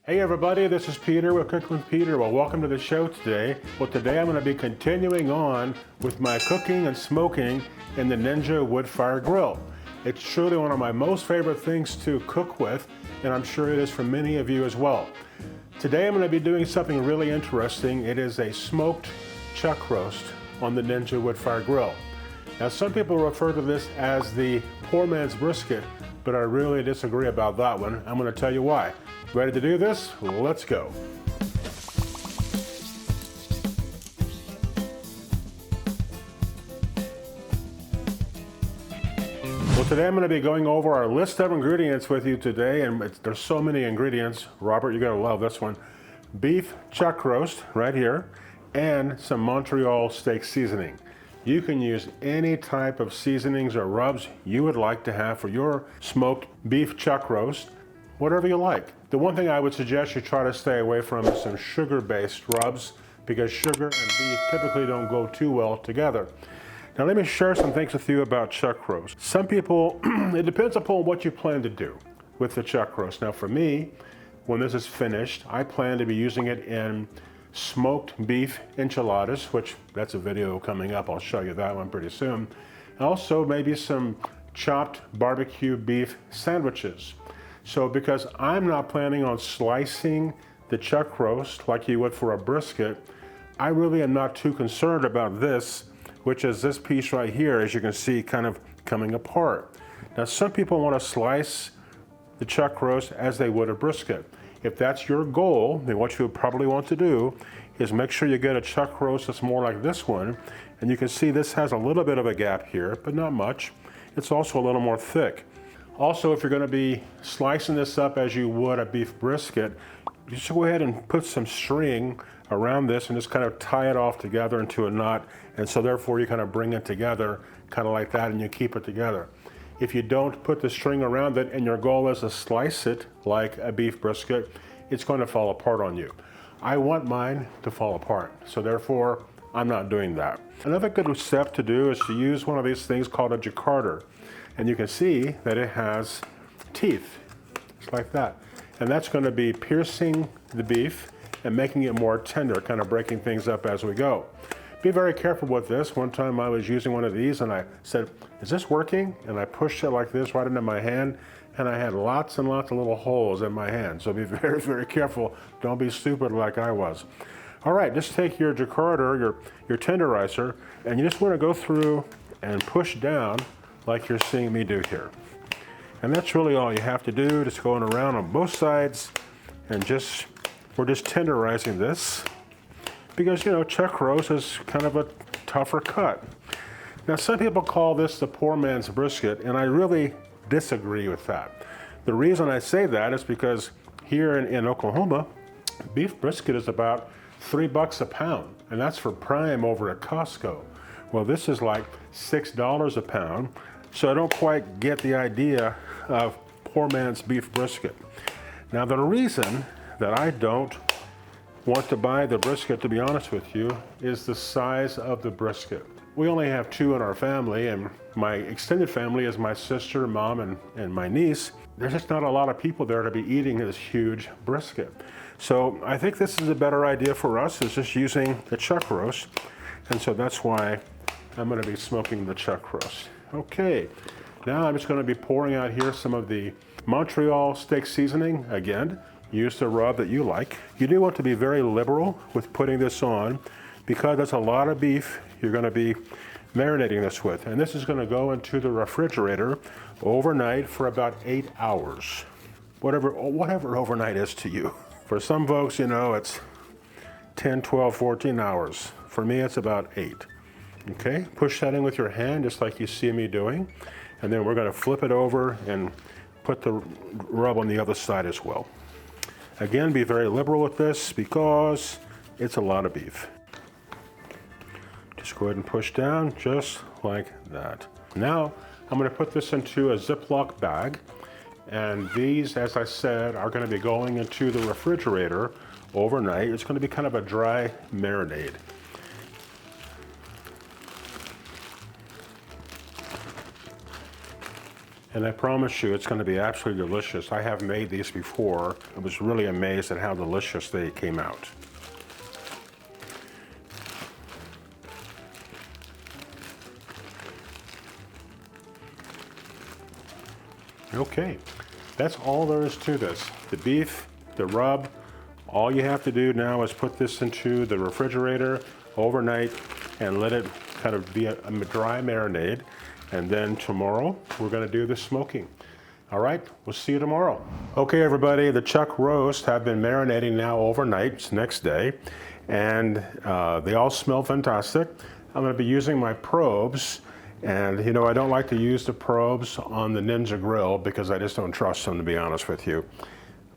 Hey everybody, this is Peter with Cooking with Peter. Well, welcome to the show today. Well, today I'm going to be continuing on with my cooking and smoking in the Ninja Woodfire Grill. It's truly one of my most favorite things to cook with, and I'm sure it is for many of you as well. Today I'm going to be doing something really interesting. It is a smoked chuck roast on the Ninja Woodfire Grill. Now, some people refer to this as the poor man's brisket, but I really disagree about that one. I'm going to tell you why. Ready to do this? Let's go. Well, today I'm going to be going over our list of ingredients with you today, and there's so many ingredients. Robert, you're going to love this one. Beef chuck roast right here, and some Montreal steak seasoning. You can use any type of seasonings or rubs you would like to have for your smoked beef chuck roast, whatever you like. The one thing I would suggest you try to stay away from is some sugar-based rubs, because sugar and beef typically don't go too well together. Now let me share some things with you about chuck roast. Some people, it depends upon what you plan to do with the chuck roast. Now for me, when this is finished, I plan to be using it in smoked beef enchiladas, which that's a video coming up. I'll show you that one pretty soon. Also maybe some chopped barbecue beef sandwiches. So because I'm not planning on slicing the chuck roast like you would for a brisket, I really am not too concerned about this, which is this piece right here, as you can see, kind of coming apart. Now some people want to slice the chuck roast as they would a brisket. If that's your goal, then what you would probably want to do is make sure you get a chuck roast that's more like this one. And you can see this has a little bit of a gap here, but not much. It's also a little more thick. Also, if you're going to be slicing this up as you would a beef brisket, just go ahead and put some string around this and just kind of tie it off together into a knot. And so therefore you kind of bring it together kind of like that, and you keep it together. If you don't put the string around it and your goal is to slice it like a beef brisket, it's going to fall apart on you. I want mine to fall apart, so therefore I'm not doing that. Another good step to do is to use one of these things called a jacquarder. And you can see that it has teeth, just like that. And that's going to be piercing the beef and making it more tender, kind of breaking things up as we go. Be very careful with this. One time I was using one of these and I said, is this working? And I pushed it like this right into my hand, and I had lots and lots of little holes in my hand. So be very, very careful. Don't be stupid like I was. All right, just take your jacquarder, your tenderizer, and you just want to go through and push down like you're seeing me do here. And that's really all you have to do, just going around on both sides, and we're just tenderizing this, because, you know, chuck roast is kind of a tougher cut. Now some people call this the poor man's brisket, and I really disagree with that. The reason I say that is because here in Oklahoma, beef brisket is about $3 a pound, and that's for prime over at Costco. Well, this is like $6 a pound. So I don't quite get the idea of poor man's beef brisket. Now the reason that I don't want to buy the brisket, to be honest with you, is the size of the brisket. We only have 2 in our family, and my extended family is my sister, mom, and my niece. There's just not a lot of people there to be eating this huge brisket. So I think this is a better idea for us, is just using the chuck roast. And so that's why I'm going to be smoking the chuck roast. Okay, now I'm just going to be pouring out here some of the Montreal steak seasoning. Again, use the rub that you like. You do want to be very liberal with putting this on, because that's a lot of beef you're going to be marinating this with. And this is going to go into the refrigerator overnight for about 8 hours. Whatever overnight is to you. For some folks, you know, it's 10, 12, 14 hours. For me, it's about 8. Okay, push that in with your hand just like you see me doing, and then we're going to flip it over and put the rub on the other side as well. Again, be very liberal with this because it's a lot of beef. Just go ahead and push down just like that. Now I'm going to put this into a Ziploc bag, and these, as I said, are going to be going into the refrigerator overnight. It's going to be kind of a dry marinade. And I promise you, it's going to be absolutely delicious. I have made these before. I was really amazed at how delicious they came out. Okay, that's all there is to this. The beef, the rub, all you have to do now is put this into the refrigerator overnight and let it kind of be a dry marinade. And then tomorrow, we're gonna do the smoking. All right, we'll see you tomorrow. Okay, everybody, the chuck roast have been marinating now overnight, it's next day, and they all smell fantastic. I'm gonna be using my probes, and you know, I don't like to use the probes on the Ninja Grill because I just don't trust them, to be honest with you.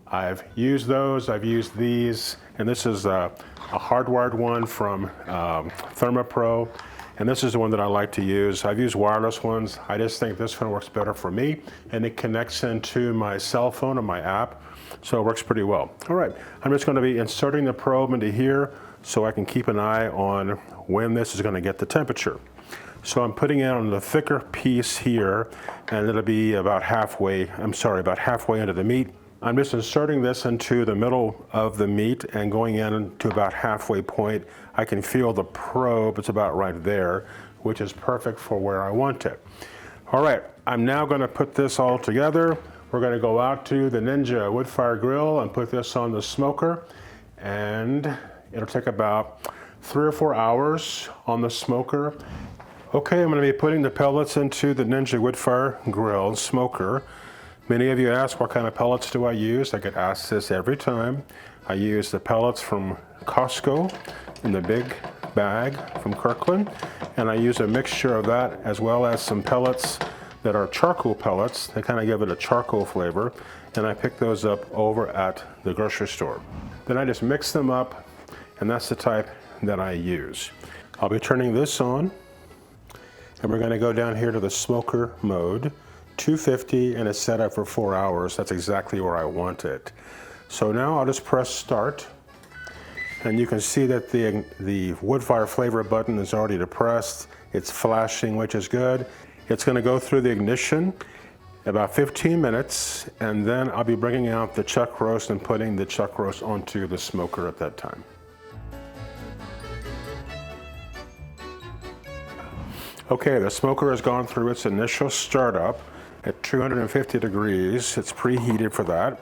I've used those, I've used these, and this is a hardwired one from ThermaPro. And this is the one that I like to use. I've used wireless ones. I just think this one works better for me, and it connects into my cell phone and my app, so it works pretty well. All right, I'm just gonna be inserting the probe into here so I can keep an eye on when this is gonna get the temperature. So I'm putting it on the thicker piece here, and it'll be about halfway into the meat. I'm just inserting this into the middle of the meat and going in to about halfway point. I can feel the probe, it's about right there, which is perfect for where I want it. All right, I'm now gonna put this all together. We're gonna go out to the Ninja Woodfire Grill and put this on the smoker, and it'll take about 3 or 4 hours on the smoker. Okay, I'm gonna be putting the pellets into the Ninja Woodfire Grill smoker. Many of you ask, what kind of pellets do I use? I get asked this every time. I use the pellets from Costco in the big bag from Kirkland, and I use a mixture of that as well as some pellets that are charcoal pellets. They kind of give it a charcoal flavor, and I pick those up over at the grocery store. Then I just mix them up, and that's the type that I use. I'll be turning this on, and we're gonna go down here to the smoker mode. 250, and it's set up for 4 hours. That's exactly where I want it. So now I'll just press start, and you can see that the Woodfire flavor button is already depressed. It's flashing, which is good. It's gonna go through the ignition about 15 minutes, and then I'll be bringing out the chuck roast and putting the chuck roast onto the smoker at that time. Okay, the smoker has gone through its initial startup at 250 degrees. It's preheated for that.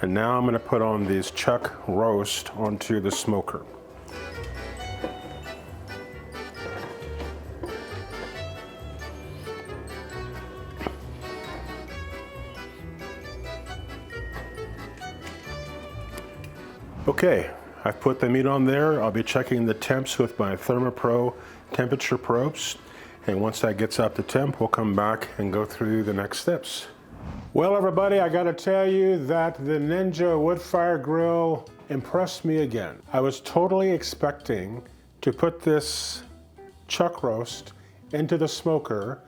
And now I'm gonna put on these chuck roast onto the smoker. Okay, I've put the meat on there. I'll be checking the temps with my ThermaPro temperature probes. And once that gets up to temp, we'll come back and go through the next steps. Well, everybody, I gotta tell you that the Ninja Woodfire Grill impressed me again. I was totally expecting to put this chuck roast into the smoker,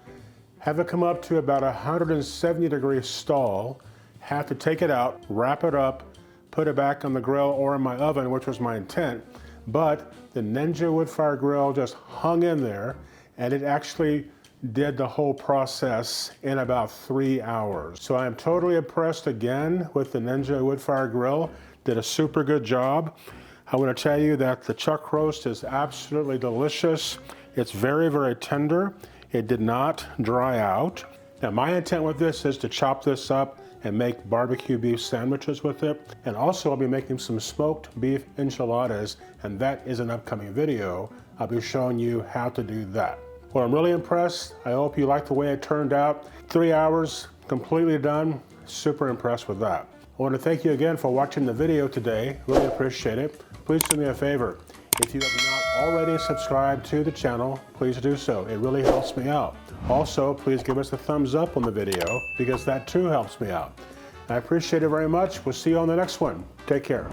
have it come up to about 170 degree stall, have to take it out, wrap it up, put it back on the grill or in my oven, which was my intent. But the Ninja Woodfire Grill just hung in there, and it actually did the whole process in about 3 hours. So I am totally impressed again with the Ninja Woodfire Grill. Did a super good job. I want to tell you that the chuck roast is absolutely delicious. It's very, very tender. It did not dry out. Now my intent with this is to chop this up and make barbecue beef sandwiches with it. And also I'll be making some smoked beef enchiladas, and that is an upcoming video. I'll be showing you how to do that. Well, I'm really impressed. I hope you like the way it turned out. 3 hours, completely done. Super impressed with that. I want to thank you again for watching the video today. Really appreciate it. Please do me a favor. If you have not already subscribed to the channel, please do so. It really helps me out. Also, please give us a thumbs up on the video because that too helps me out. I appreciate it very much. We'll see you on the next one. Take care.